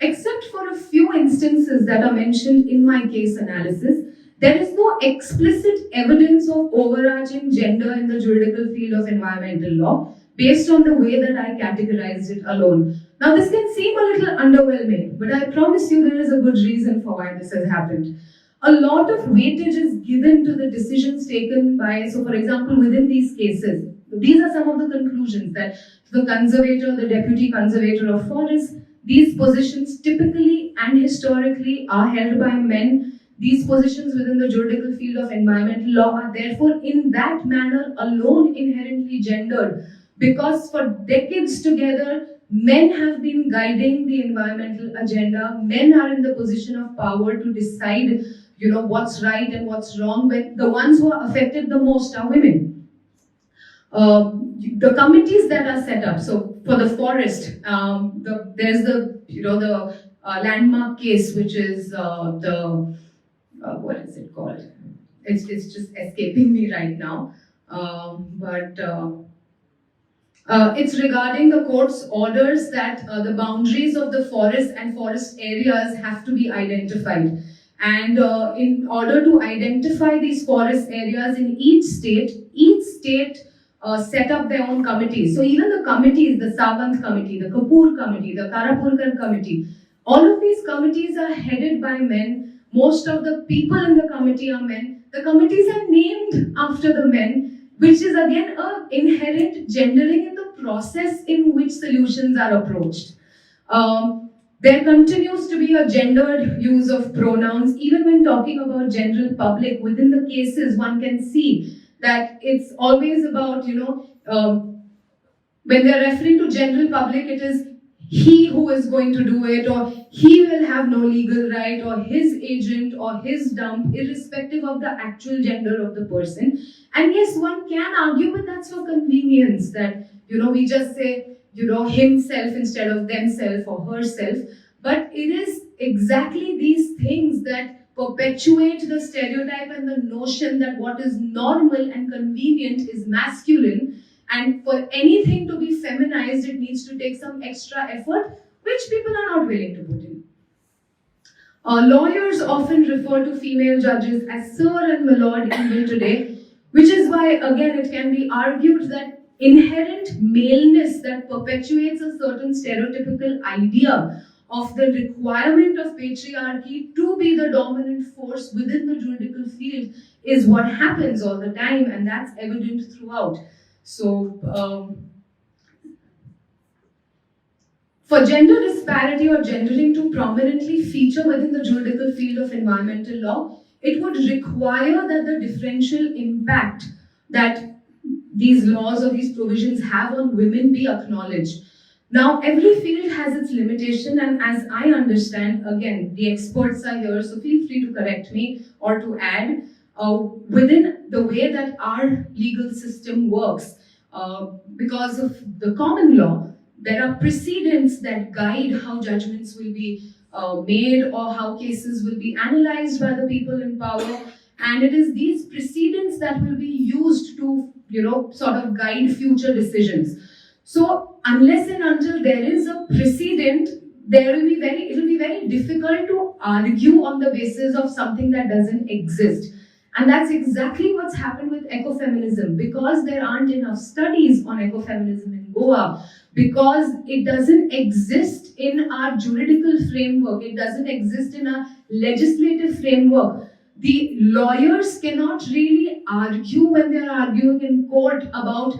except for a few instances that are mentioned in my case analysis, there is no explicit evidence of overarching gender in the juridical field of environmental law based on the way that I categorized it alone. Now this can seem a little underwhelming, but I promise you there is a good reason for why this has happened. A lot of weightage is given to the decisions taken by, so for example, within these cases, these are some of the conclusions that the conservator, the deputy conservator of forests, these positions typically and historically are held by men. These positions within the juridical field of environmental law are therefore in that manner alone inherently gendered, because for decades together, men have been guiding the environmental agenda. Men are in the position of power to decide, what's right and what's wrong, but the ones who are affected the most are women. The committees that are set up, so for the forest, there's the landmark case, which is what is it called? It's just escaping me right now. It's regarding the court's orders that the boundaries of the forest and forest areas have to be identified. And in order to identify these forest areas in each state set up their own committees. So even the committees, the Savant committee, the Kapoor committee, the Karapurkar committee, all of these committees are headed by men. Most of the people in the committee are men. The committees are named after the men, which is again an inherent gendering in the process in which solutions are approached. There continues to be a gendered use of pronouns. Even when talking about general public, within the cases, one can see that it's always about, when they're referring to general public, it is he who is going to do it, or he will have no legal right, or his agent, or his dump, irrespective of the actual gender of the person. And yes, one can argue, but that's for convenience, that, we just say, himself instead of themself or herself. But it is exactly these things that perpetuate the stereotype and the notion that what is normal and convenient is masculine, and for anything to be feminized, it needs to take some extra effort, which people are not willing to put in. Lawyers often refer to female judges as sir and my lord even today, which is why, again, it can be argued that inherent maleness that perpetuates a certain stereotypical idea of the requirement of patriarchy to be the dominant force within the juridical field is what happens all the time, and that's evident throughout. So, for gender disparity or gendering to prominently feature within the juridical field of environmental law, it would require that the differential impact that these laws or these provisions have on women be acknowledged. Now, every field has its limitation, and as I understand, again, the experts are here, so feel free to correct me or to add, within the way that our legal system works, because of the common law, there are precedents that guide how judgments will be made or how cases will be analyzed by the people in power. And it is these precedents that will be used to, sort of guide future decisions. So unless and until there is a precedent, it will be very difficult to argue on the basis of something that doesn't exist. And that's exactly what's happened with ecofeminism. Because there aren't enough studies on ecofeminism in Goa, because it doesn't exist in our juridical framework, it doesn't exist in our legislative framework, the lawyers cannot really argue when they're arguing in court about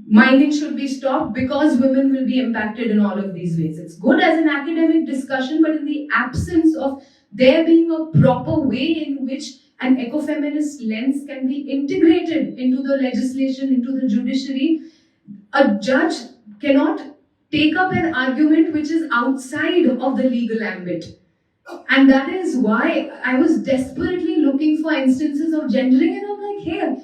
mining should be stopped because women will be impacted in all of these ways. It's good as an academic discussion, but in the absence of there being a proper way in which an ecofeminist lens can be integrated into the legislation, into the judiciary, a judge cannot take up an argument which is outside of the legal ambit. And that is why I was desperately looking for instances of gendering, and I'm like, hey,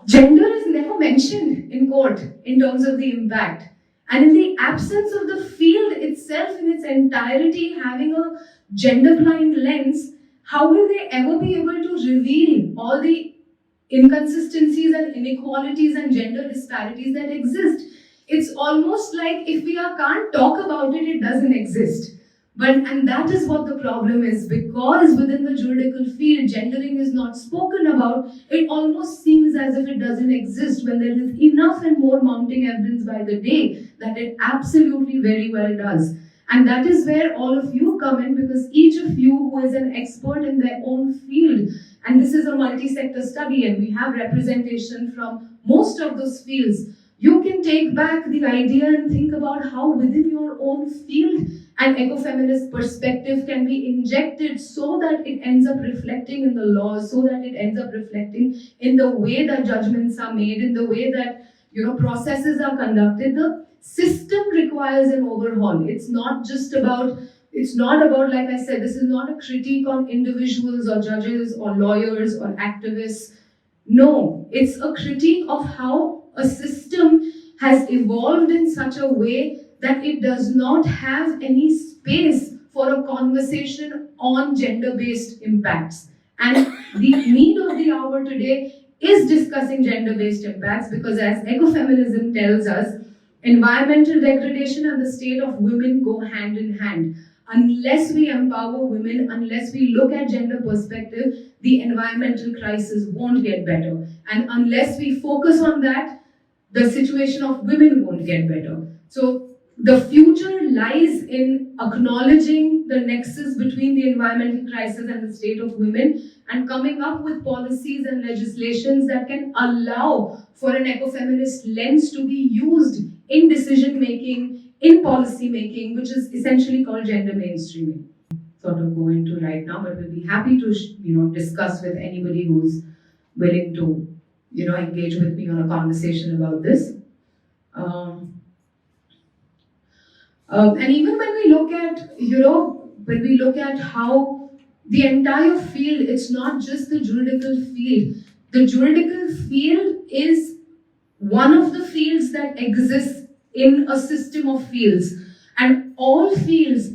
gender is never mentioned in court in terms of the impact. And in the absence of the field itself in its entirety having a gender blind lens, how will they ever be able to reveal all the inconsistencies and inequalities and gender disparities that exist? It's almost like if we can't talk about it, it doesn't exist. And that is what the problem is, because within the juridical field, gendering is not spoken about. It almost seems as if it doesn't exist when there is enough and more mounting evidence by the day that it absolutely very well does. And that is where all of you come in, because each of you who is an expert in their own field, and this is a multi-sector study and we have representation from most of those fields, you can take back the idea and think about how within your own field an ecofeminist perspective can be injected so that it ends up reflecting in the laws, so that it ends up reflecting in the way that judgments are made, in the way that processes are conducted. The system requires an overhaul. It's not about, like I said, this is not a critique on individuals or judges or lawyers or activists. No, it's a critique of how a system has evolved in such a way that it does not have any space for a conversation on gender-based impacts. And the need of the hour today is discussing gender-based impacts, because as ecofeminism tells us, environmental degradation and the state of women go hand in hand. Unless we empower women, unless we look at gender perspective, the environmental crisis won't get better. And unless we focus on that, the situation of women won't get better. So the future lies in acknowledging the nexus between the environmental crisis and the state of women, and coming up with policies and legislations that can allow for an ecofeminist lens to be used in decision making, in policy making, which is essentially called gender mainstreaming. Sort of go into right now, but we'll be happy to discuss with anybody who's willing to engage with me on a conversation about this. And even when we look at how the entire field, it's not just the juridical field. The juridical field is one of the fields that exists in a system of fields. And all fields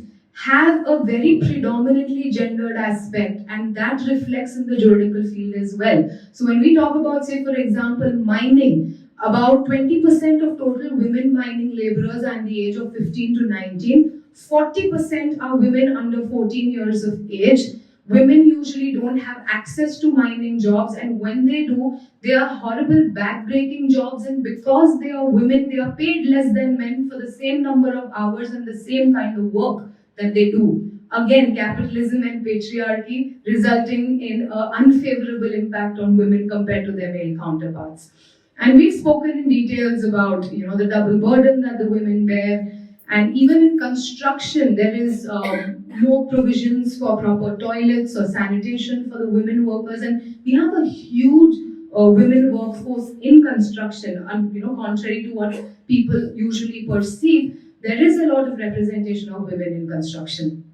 have a very predominantly gendered aspect, and that reflects in the juridical field as well. So when we talk about, say, for example, mining, about 20% of total women mining laborers are in the age of 15 to 19. 40% are women under 14 years of age. Women usually don't have access to mining jobs, and when they do, they are horrible back-breaking jobs, and because they are women, they are paid less than men for the same number of hours and the same kind of work that they do. Again, capitalism and patriarchy resulting in an unfavorable impact on women compared to their male counterparts. And we've spoken in details about the double burden that the women bear. And even in construction, there is no provisions for proper toilets or sanitation for the women workers. And we have a huge women workforce in construction. And contrary to what people usually perceive, there is a lot of representation of women in construction.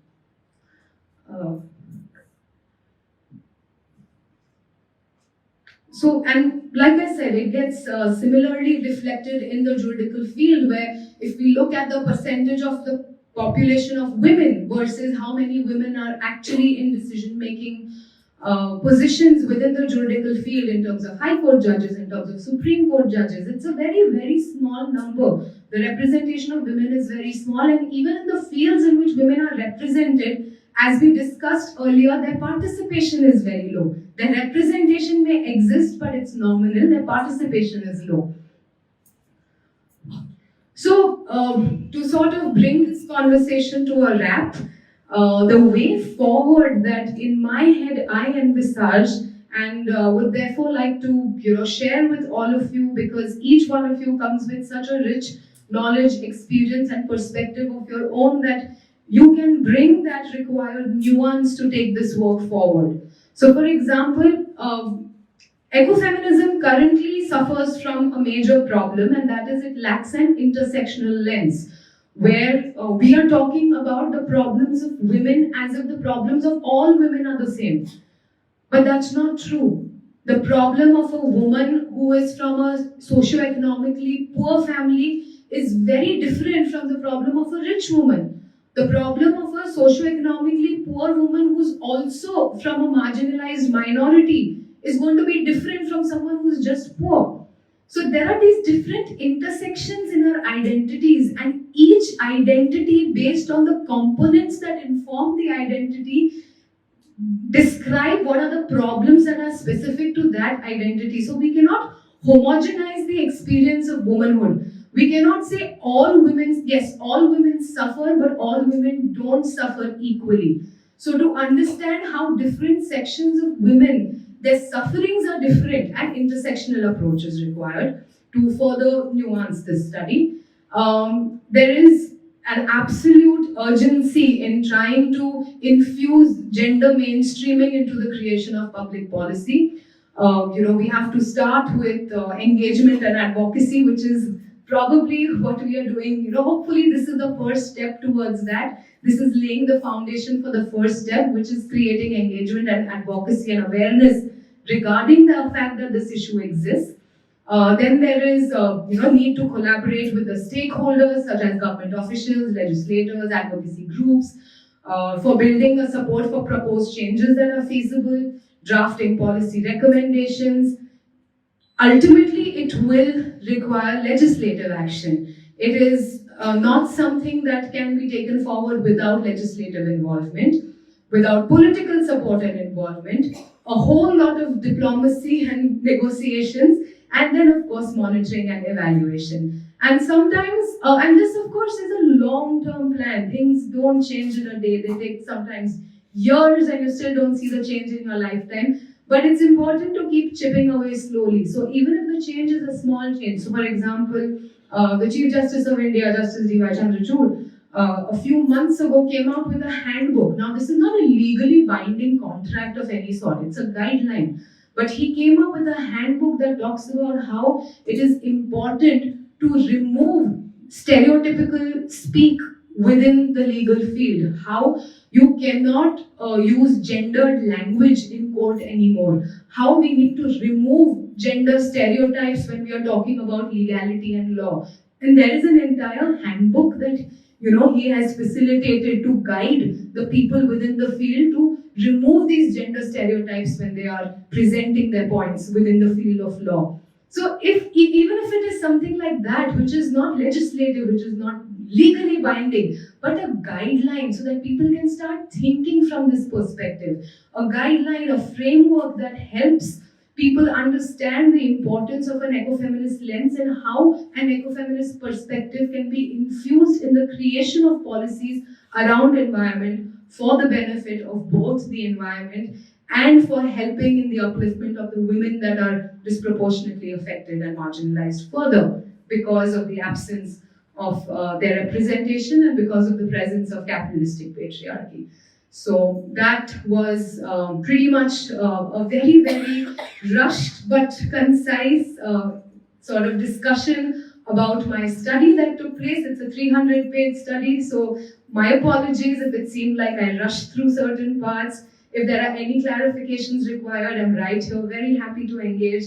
So, and like I said, it gets similarly reflected in the juridical field, where if we look at the percentage of the population of women versus how many women are actually in decision-making positions within the juridical field in terms of high court judges, in terms of Supreme Court judges, it's a very, very small number. The representation of women is very small, and even in the fields in which women are represented, as we discussed earlier, their participation is very low. Their representation may exist, but it's nominal. Their participation is low. So, to sort of bring this conversation to a wrap, the way forward that in my head I envisage, and would therefore like to share with all of you, because each one of you comes with such a rich knowledge, experience, and perspective of your own, that you can bring that required nuance to take this work forward. So, for example, ecofeminism currently suffers from a major problem, and that is it lacks an intersectional lens, where we are talking about the problems of women as if the problems of all women are the same. But that's not true. The problem of a woman who is from a socio-economically poor family is very different from the problem of a rich woman. The problem of a socio-economically poor woman who's also from a marginalized minority is going to be different from someone who's just poor. So there are these different intersections in our identities, and each identity, based on the components that inform the identity, describe what are the problems that are specific to that identity. So we cannot homogenize the experience of womanhood. We cannot say all women, yes, all women suffer, but all women don't suffer equally. So to understand how different sections of women, their sufferings are different, and intersectional approach is required to further nuance this study. There is an absolute urgency in trying to infuse gender mainstreaming into the creation of public policy. We have to start with engagement and advocacy, which is probably what we are doing. Hopefully this is the first step towards that. This is laying the foundation for the first step, which is creating engagement and advocacy and awareness regarding the fact that this issue exists. Then there is need to collaborate with the stakeholders such as government officials, legislators, advocacy groups, for building a support for proposed changes that are feasible, drafting policy recommendations, ultimately it will require legislative action. It is not something that can be taken forward without legislative involvement, without political support and involvement, a whole lot of diplomacy and negotiations, and then of course monitoring and evaluation. And sometimes, and this of course is a long-term plan. Things don't change in a day. They take sometimes years and you still don't see the change in your lifetime. But it's important to keep chipping away slowly. So even if the change is a small change, so for example, the Chief Justice of India, Justice D.Y. Chandrachud, a few months ago came out with a handbook. Now this is not a legally binding contract of any sort, it's a guideline. But he came up with a handbook that talks about how it is important to remove stereotypical speak within the legal field, how you cannot use gendered language in court anymore, how we need to remove gender stereotypes when we are talking about legality and law. And there is an entire handbook that he has facilitated to guide the people within the field to remove these gender stereotypes when they are presenting their points within the field of law. So even if it is something like that, which is not legislative, which is not legally binding, but a guideline so that people can start thinking from this perspective, a guideline, a framework that helps people understand the importance of an ecofeminist lens and how an ecofeminist perspective can be infused in the creation of policies around environment for the benefit of both the environment and for helping in the upliftment of the women that are disproportionately affected and marginalized further because of the absence of their representation and because of the presence of capitalistic patriarchy. So that was pretty much a very, very rushed but concise sort of discussion about my study that took place. It's a 300-page study, so my apologies if it seemed like I rushed through certain parts. If there are any clarifications required, I'm right here, very happy to engage.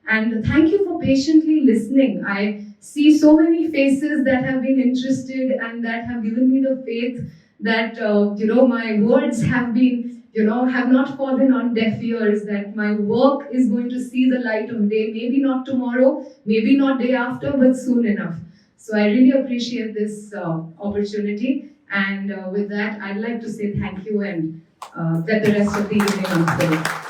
And thank you for patiently listening. I see so many faces that have been interested and that have given me the faith that my words have been have not fallen on deaf ears, that my work is going to see the light of day, maybe not tomorrow, maybe not day after, but soon enough. So I really appreciate this opportunity, and with that I'd like to say thank you and let the rest of the evening unfold.